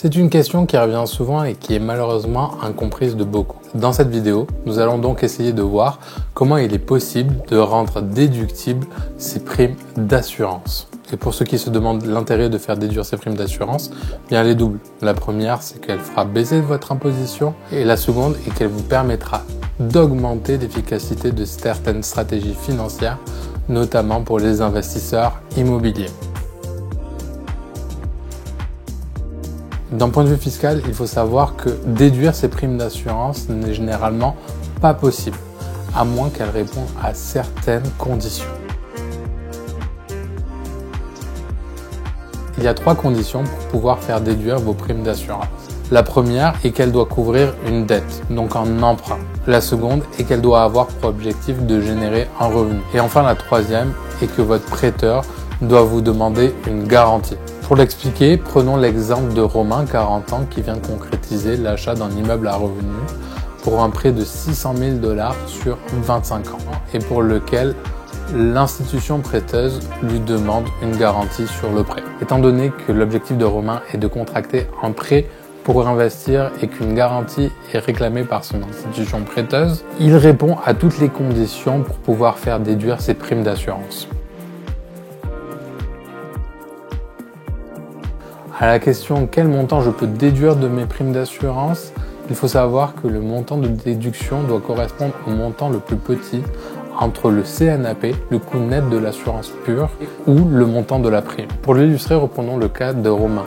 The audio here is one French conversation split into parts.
C'est une question qui revient souvent et qui est malheureusement incomprise de beaucoup. Dans cette vidéo, nous allons donc essayer de voir comment il est possible de rendre déductibles ces primes d'assurance. Et pour ceux qui se demandent l'intérêt de faire déduire ces primes d'assurance, bien elle est double. La première, c'est qu'elle fera baisser votre imposition et la seconde est qu'elle vous permettra d'augmenter l'efficacité de certaines stratégies financières, notamment pour les investisseurs immobiliers. D'un point de vue fiscal, il faut savoir que déduire ces primes d'assurance n'est généralement pas possible, à moins qu'elles répondent à certaines conditions. Il y a 3 conditions pour pouvoir faire déduire vos primes d'assurance. La première est qu'elle doit couvrir une dette, donc un emprunt. La seconde est qu'elle doit avoir pour objectif de générer un revenu. Et enfin la troisième est que votre prêteur doit vous demander une garantie. Pour l'expliquer, prenons l'exemple de Romain, 40 ans, qui vient concrétiser l'achat d'un immeuble à revenus pour un prêt de 600 000 $ sur 25 ans et pour lequel l'institution prêteuse lui demande une garantie sur le prêt. Étant donné que l'objectif de Romain est de contracter un prêt pour investir et qu'une garantie est réclamée par son institution prêteuse, il répond à toutes les conditions pour pouvoir faire déduire ses primes d'assurance. À la question « Quel montant je peux déduire de mes primes d'assurance ?», il faut savoir que le montant de déduction doit correspondre au montant le plus petit entre le CNAP, le coût net de l'assurance pure, ou le montant de la prime. Pour l'illustrer, reprenons le cas de Romain,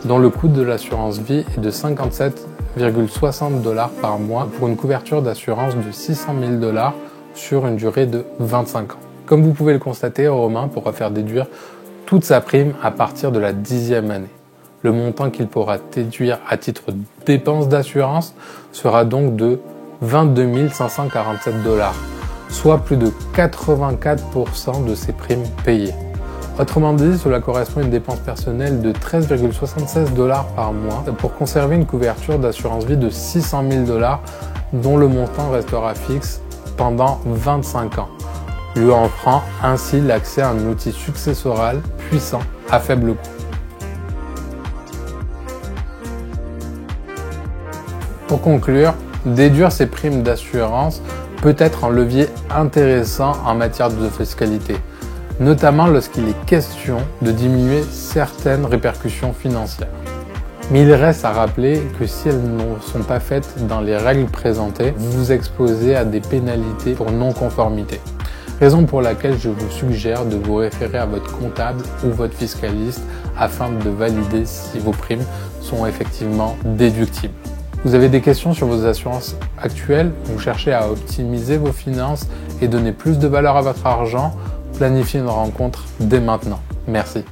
dont le coût de l'assurance vie est de 57,60 $ par mois pour une couverture d'assurance de 600 000 $ sur une durée de 25 ans. Comme vous pouvez le constater, Romain pourra faire déduire toute sa prime à partir de la 10e année. Le montant qu'il pourra déduire à titre de dépenses d'assurance sera donc de 22 547 $, soit plus de 84% de ses primes payées. Autrement dit, cela correspond à une dépense personnelle de 13,76 $ par mois pour conserver une couverture d'assurance vie de 600 000 $ dont le montant restera fixe pendant 25 ans, lui offrant ainsi l'accès à un outil successoral puissant à faible coût. Pour conclure, déduire ces primes d'assurance peut être un levier intéressant en matière de fiscalité, notamment lorsqu'il est question de diminuer certaines répercussions financières. Mais il reste à rappeler que si elles ne sont pas faites dans les règles présentées, vous vous exposez à des pénalités pour non-conformité. Raison pour laquelle je vous suggère de vous référer à votre comptable ou votre fiscaliste afin de valider si vos primes sont effectivement déductibles. Vous avez des questions sur vos assurances actuelles? Vous cherchez à optimiser vos finances et donner plus de valeur à votre argent? Planifiez une rencontre dès maintenant. Merci.